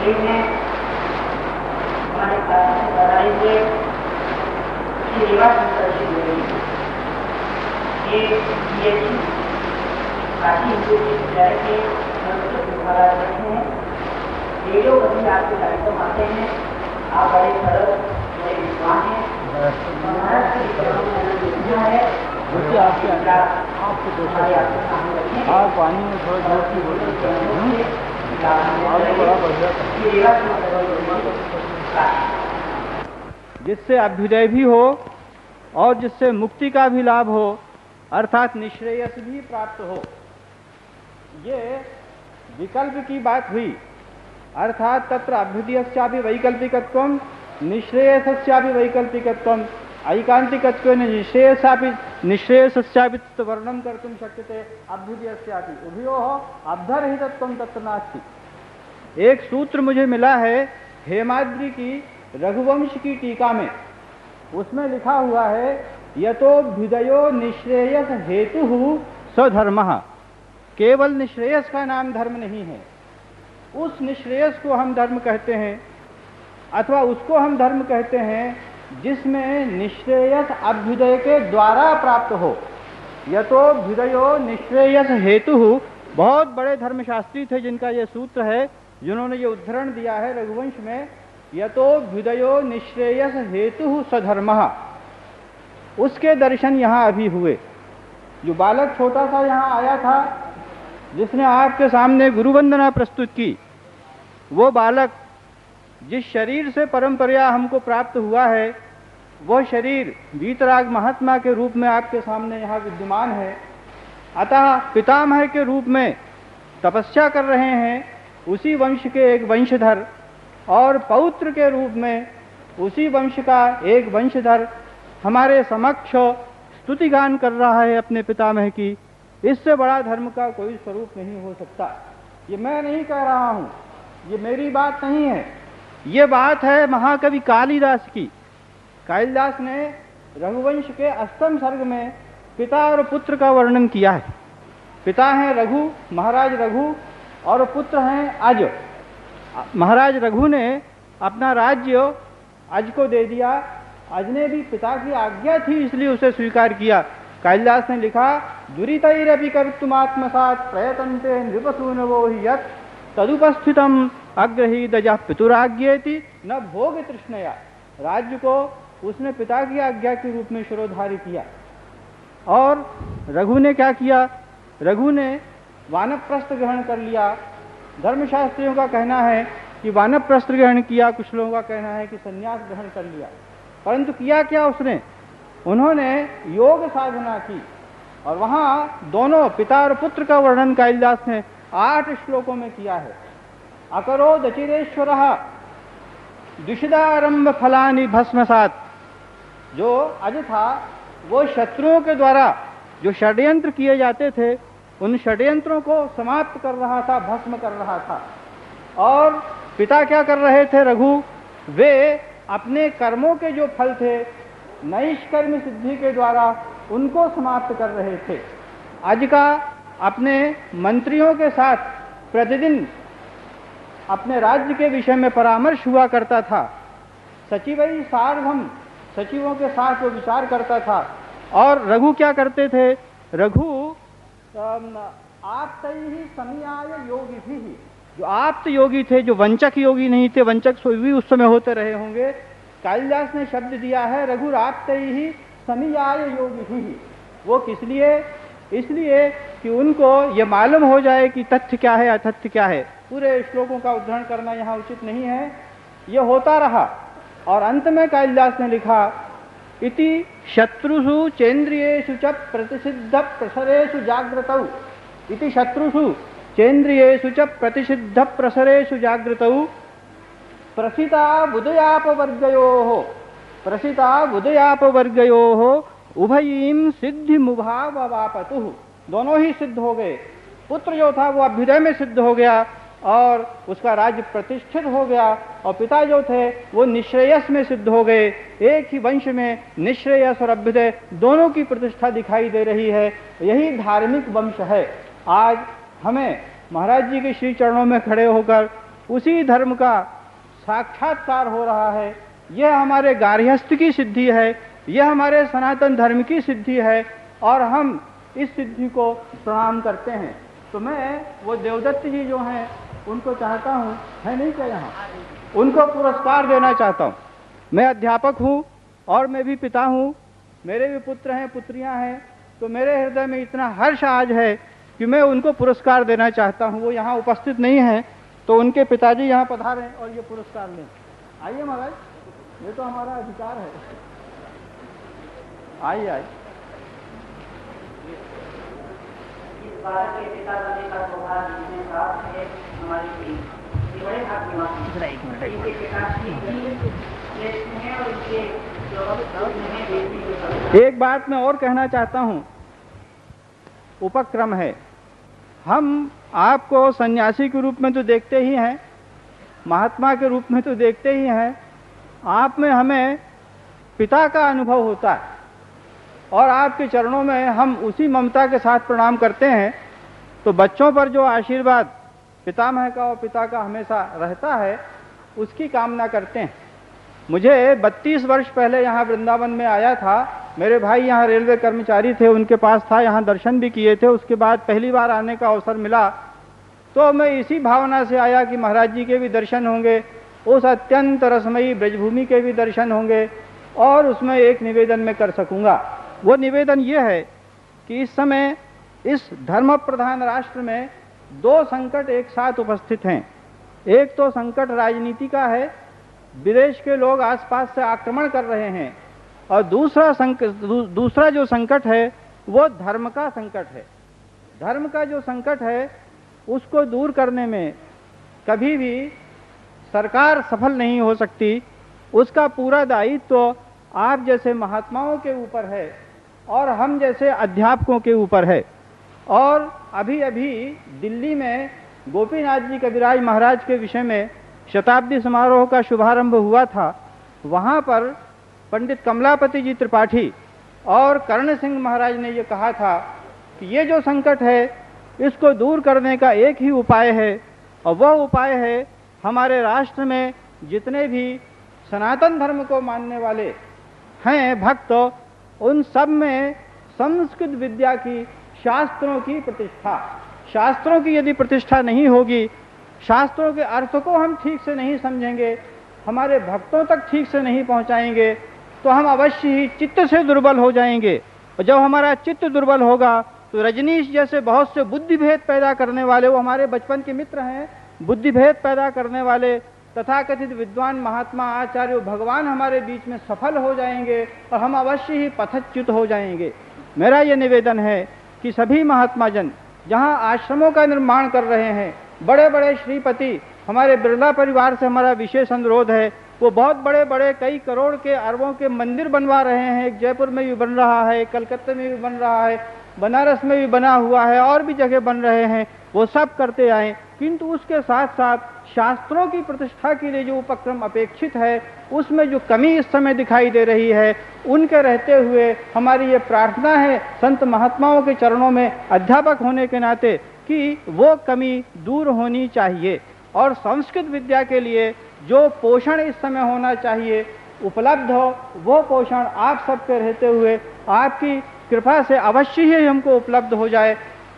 हमारे बताएंगे कि रिवाज ये काशी हिंदू विद्यालय के महाराज बैठे हैं। ये लोग अभी आपके कार्यक्रम आते हैं। आप बड़े सरल बड़े विद्वान हैं। महाराष्ट्र पानी में थोड़ा जिससे अभ्युदय भी हो और जिससे मुक्ति का भी लाभ हो, अर्थात निश्रेयस भी प्राप्त हो। ये विकल्प की बात हुई, अर्थात तत्र अभ्युदयस्यापि वैकल्पिकत्वं निश्रेयसस्यापि वैकल्पिकत्वं ऐकान्तिकत्वेन निश्रेयसस्यापि वर्णनं कर्तुं शक्यते अभ्युदयस्यापि उभयोः अब्धरहितत्वं तत्र नास्ति। एक सूत्र मुझे मिला है हेमाद्रि की रघुवंश की टीका में, उसमें लिखा हुआ है यतोऽभ्युदयो निश्रेयस हेतु स्वधर्मः। केवल निश्रेयस का नाम धर्म नहीं है, उस निश्रेयस को हम धर्म कहते हैं, अथवा उसको हम धर्म कहते हैं जिसमें निश्रेयस अभ्युदय के द्वारा प्राप्त हो। यतोऽभ्युदयो निश्रेयस हेतु, बहुत बड़े धर्मशास्त्री थे जिनका यह सूत्र है, जिन्होंने ये उद्धरण दिया है रघुवंश में, यतोऽभ्युदयो निश्रेयस हेतु स्वधर्मः। उसके दर्शन यहाँ अभी हुए। जो बालक छोटा सा यहाँ आया था, जिसने आपके सामने गुरुवंदना प्रस्तुत की, वो बालक जिस शरीर से परंपरा हमको प्राप्त हुआ है, वह शरीर वीतराग महात्मा के रूप में आपके सामने यहाँ विद्यमान है। अतः पितामह के रूप में तपस्या कर रहे हैं उसी वंश के एक वंशधर, और पौत्र के रूप में उसी वंश का एक वंशधर हमारे समक्ष स्तुतिगान कर रहा है अपने पितामह की। इससे बड़ा धर्म का कोई स्वरूप नहीं हो सकता। ये मैं नहीं कह रहा हूँ, ये मेरी बात नहीं है, ये बात है महाकवि कालिदास की। कालिदास ने रघुवंश के अष्टम सर्ग में पिता और पुत्र का वर्णन किया है। पिता हैं रघु, महाराज रघु, और पुत्र हैं अज। महाराज रघु ने अपना राज्य अज को दे दिया। अज ने भी पिता की आज्ञा थी इसलिए उसे स्वीकार किया। कालिदास ने लिखा, दुरितैरपि कर्तुमात्मसात् प्रयतन्ते नृपसूनवो हि यत् तदुपस्थितम् अग्रहीतजः पितुराज्ञेति न भोग तृष्णया। राज्य को उसने पिता की आज्ञा के रूप में शिरोधार्य किया। और रघु ने क्या किया? रघु ने वानप्रस्थ ग्रहण कर लिया। धर्मशास्त्रियों का कहना है कि वानप्रस्थ ग्रहण किया, कुछ लोगों का कहना है कि संन्यास ग्रहण कर लिया। परंतु किया क्या उसने? उन्होंने योग साधना की, और वहाँ दोनों पिता और पुत्र का वर्णन कालिदास ने 8 श्लोकों में किया है। अकरो दचिरेश्वरः द्विषदारंभ फलानि भस्मसात्। जो अज था वो शत्रुओं के द्वारा जो षड्यंत्र किए जाते थे, उन षड्यंत्रों को समाप्त कर रहा था, भस्म कर रहा था। और पिता क्या कर रहे थे रघु? वे अपने कर्मों के जो फल थे नैष्कर्म सिद्धि के द्वारा उनको समाप्त कर रहे थे। आज का अपने मंत्रियों के साथ प्रतिदिन अपने राज्य के विषय में परामर्श हुआ करता था। सचिवै सार्वम, सचिवों के साथ वो विचार करता था। और रघु क्या करते थे? रघु आप्तैहि समयाय योगिभिः, जो आप्त योगी थे, जो वंचक योगी नहीं थे, वंचक भी उस समय होते रहे होंगे। कालिदास ने शब्द दिया है रघुराप्तैहि समयाय योगिभिः। वो किस लिए? इसलिए कि उनको ये मालूम हो जाए कि तथ्य क्या है अतथ्य क्या है। पूरे श्लोकों का उद्धरण करना यहाँ उचित नहीं है। ये होता रहा, और अंत में कालिदास ने लिखा, इति शत्रुषु चेन्द्रियेषु च प्रतिषिद्ध प्रसरेषु जाग्रतौ। इति शत्रुषु चेन्द्रियेषु च प्रतिषिद्ध प्रसरेषु जाग्रतौ प्रसिता बुदयापवर्गयोः उभयीं सिद्धिमुभाववापतुः। दोनों ही सिद्ध हो गए। पुत्र जो था वो अभ्युदय में सिद्ध हो गया और उसका राज्य प्रतिष्ठित हो गया, और पिता जो थे वो निश्रेयस में सिद्ध हो गए। एक ही वंश में निश्रेयस और अभ्युदय दोनों की प्रतिष्ठा दिखाई दे रही है। यही धार्मिक वंश है। आज हमें महाराज जी के श्री चरणों में खड़े होकर उसी धर्म का साक्षात्कार हो रहा है। यह हमारे गार्हस्थ्य की सिद्धि है, यह हमारे सनातन धर्म की सिद्धि है और हम इस सिद्धि को प्रणाम करते हैं। तो मैं वो देवदत्त जी जो हैं उनको चाहता हूँ, है नहीं क्या यहाँ, उनको पुरस्कार देना चाहता हूँ। मैं अध्यापक हूँ और मैं भी पिता हूँ, मेरे भी पुत्र हैं पुत्रियाँ हैं, तो मेरे हृदय में इतना हर्ष आज है कि मैं उनको पुरस्कार देना चाहता हूँ। वो यहाँ उपस्थित नहीं हैं, तो उनके पिताजी यहाँ पधारे और ये पुरस्कार लें। आइए महाराज, ये तो हमारा अधिकार है। आइए आइए। इस बालक के पिता बनने का सौभाग्य जिसमें प्राप्त है हमारी टीम, ये बड़े भाग्यवान हैं। इनके पिताश्री श्रेष्ठ हैं और इनके एक बात मैं और कहना चाहता हूँ, उपक्रम है। हम आपको सन्यासी के रूप में तो देखते ही हैं, महात्मा के रूप में तो देखते ही हैं, आप में हमें पिता का अनुभव होता है और आपके चरणों में हम उसी ममता के साथ प्रणाम करते हैं। तो बच्चों पर जो आशीर्वाद पितामह का और पिता का हमेशा रहता है, उसकी कामना करते हैं। मुझे 32 वर्ष पहले यहाँ वृंदावन में आया था, मेरे भाई यहाँ रेलवे कर्मचारी थे, उनके पास था, यहाँ दर्शन भी किए थे। उसके बाद पहली बार आने का अवसर मिला तो मैं इसी भावना से आया कि महाराज जी के भी दर्शन होंगे, उस अत्यंत रसमयी ब्रजभूमि के भी दर्शन होंगे और उसमें एक निवेदन मैं कर सकूंगा। वो निवेदन ये है कि इस समय इस धर्म प्रधान राष्ट्र में दो संकट एक साथ उपस्थित हैं। एक तो संकट राजनीति का है, विदेश के लोग आसपास से आक्रमण कर रहे हैं, और दूसरा जो संकट है वो धर्म का संकट है। धर्म का जो संकट है उसको दूर करने में कभी भी सरकार सफल नहीं हो सकती। उसका पूरा दायित्व तो आप जैसे महात्माओं के ऊपर है और हम जैसे अध्यापकों के ऊपर है। और अभी अभी दिल्ली में गोपीनाथ जी कविराज महाराज के विषय में शताब्दी समारोह का शुभारंभ हुआ था। वहाँ पर पंडित कमलापति जी त्रिपाठी और कर्ण सिंह महाराज ने ये कहा था कि ये जो संकट है इसको दूर करने का एक ही उपाय है, और वह उपाय है हमारे राष्ट्र में जितने भी सनातन धर्म को मानने वाले हैं भक्त, उन सब में संस्कृत विद्या की, शास्त्रों की प्रतिष्ठा। शास्त्रों की यदि प्रतिष्ठा नहीं होगी, शास्त्रों के अर्थ को हम ठीक से नहीं समझेंगे, हमारे भक्तों तक ठीक से नहीं पहुंचाएंगे, तो हम अवश्य ही चित्त से दुर्बल हो जाएंगे। और जब हमारा चित्त दुर्बल होगा तो रजनीश जैसे बहुत से बुद्धि भेद पैदा करने वाले, वो हमारे बचपन के मित्र हैं, बुद्धि भेद पैदा करने वाले तथाकथित विद्वान महात्मा आचार्य भगवान हमारे बीच में सफल हो जाएंगे और हम अवश्य ही पथच्युत हो जाएंगे। मेरा ये निवेदन है कि सभी महात्मा जन जहाँ आश्रमों का निर्माण कर रहे हैं, बड़े बड़े श्रीपति, हमारे बिरला परिवार से हमारा विशेष अनुरोध है, वो बहुत बड़े बड़े कई करोड़ के अरबों के मंदिर बनवा रहे हैं। एक जयपुर में भी बन रहा है, कलकत्ते में भी बन रहा है, बनारस में भी बना हुआ है, और भी जगह बन रहे हैं। वो सब करते आए, किंतु उसके साथ साथ शास्त्रों की प्रतिष्ठा के लिए जो उपक्रम अपेक्षित है उसमें जो कमी इस समय दिखाई दे रही है, उनके रहते हुए हमारी ये प्रार्थना है संत महात्माओं के चरणों में अध्यापक होने के नाते कि वो कमी दूर होनी चाहिए। और संस्कृत विद्या के लिए जो पोषण इस समय होना चाहिए उपलब्ध हो, वो पोषण आप सबके रहते हुए आपकी कृपा से अवश्य ही हमको उपलब्ध हो जाए।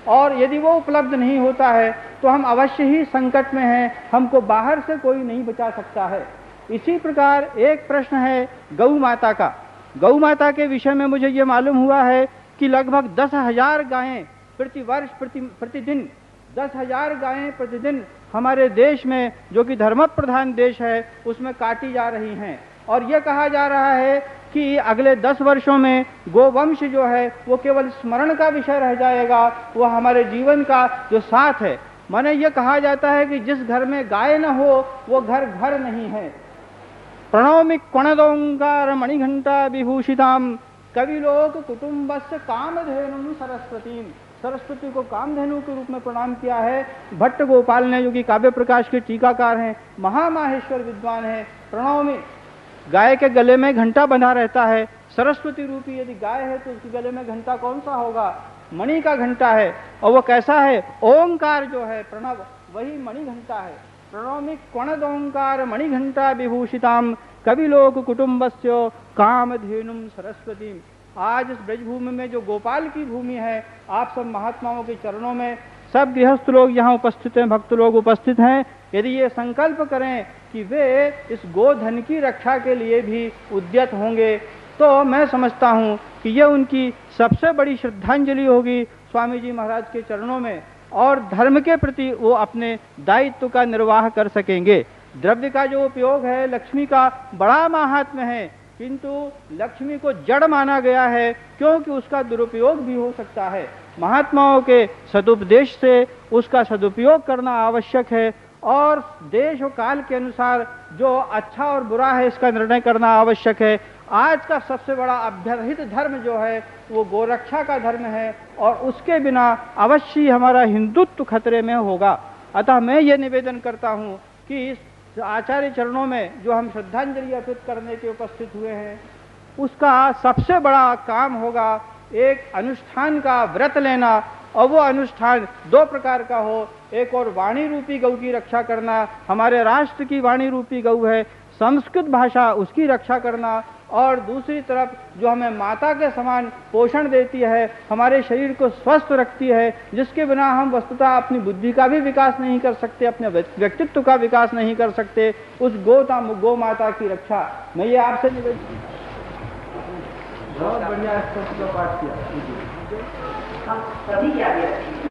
और यदि वो उपलब्ध नहीं होता है तो हम अवश्य ही संकट में हैं, हमको बाहर से कोई नहीं बचा सकता है। इसी प्रकार एक प्रश्न है गौ माता का। गौ माता के विषय में मुझे ये मालूम हुआ है कि लगभग 10,000 गायें प्रतिवर्ष प्रतिदिन 10,000 गायें प्रतिदिन हमारे देश में, जो कि धर्म प्रधान देश है, उसमें काटी जा रही हैं। और यह कहा जा रहा है कि अगले 10 वर्षों में गोवंश जो है वो केवल स्मरण का विषय रह जाएगा, वो हमारे जीवन का जो साथ है। माने ये कहा जाता है कि जिस घर में गाय न हो वो घर घर नहीं है। प्रणौमि क्वणदोंकार मणिघंटा विभूषिताम कवि लोग कुटुंबस्य कामधेनु सरस्वतीम। सरस्वती को कामधेनु के रूप में प्रणाम किया है भट्ट गोपाल ने, जो कि काव्य प्रकाश के टीकाकार हैं, महामाहेश्वर विद्वान हैं। प्रणौमि, गाय के गले में घंटा बंधा रहता है, सरस्वती रूपी यदि गाय है तो उसके गले में घंटा कौन सा होगा? मणि का घंटा है। और वो कैसा है? ओंकार जो है प्रणव, वही मणि घंटा है। प्रणौमि क्वणदोंकार मणिघंटा विभूषिताम कविलोक कुटुंबस्य कामधेनुम सरस्वती। आज इस ब्रजभूमि में जो गोपाल की भूमि है, आप सब महात्माओं के चरणों में सब गृहस्थ लोग यहाँ उपस्थित हैं, भक्त लोग उपस्थित हैं। यदि ये संकल्प करें कि वे इस गोधन की रक्षा के लिए भी उद्यत होंगे, तो मैं समझता हूँ कि यह उनकी सबसे बड़ी श्रद्धांजलि होगी स्वामी जी महाराज के चरणों में, और धर्म के प्रति वो अपने दायित्व का निर्वाह कर सकेंगे। द्रव्य का जो उपयोग है, लक्ष्मी का बड़ा महात्म्य है, किंतु लक्ष्मी को जड़ माना गया है क्योंकि उसका दुरुपयोग भी हो सकता है। महात्माओं के सदुपदेश से उसका सदुपयोग करना आवश्यक है, और देश और काल के अनुसार जो अच्छा और बुरा है इसका निर्णय करना आवश्यक है। आज का सबसे बड़ा अभ्यर्हित धर्म जो है वो गोरक्षा का धर्म है, और उसके बिना अवश्य हमारा हिंदुत्व खतरे में होगा। अतः मैं ये निवेदन करता हूँ कि इस आचार्य चरणों में जो हम श्रद्धांजलि अर्पित करने के उपस्थित हुए हैं, उसका सबसे बड़ा काम होगा एक अनुष्ठान का व्रत लेना, और वो अनुष्ठान दो प्रकार का हो। एक और वाणी रूपी गौ की रक्षा करना, हमारे राष्ट्र की वाणी रूपी गौ है, संस्कृत भाषा, उसकी रक्षा करना, और दूसरी तरफ जो हमें माता के समान पोषण देती है, हमारे शरीर को स्वस्थ रखती है, जिसके बिना हम वस्तुतः अपनी बुद्धि का भी विकास नहीं कर सकते, अपने व्यक्तित्व का विकास नहीं कर सकते, उस गौ माता की रक्षा। मैं ये आपसे निवेदन, बहुत बढ़िया पाठ किया। हम सभी के आगे रखेंगे।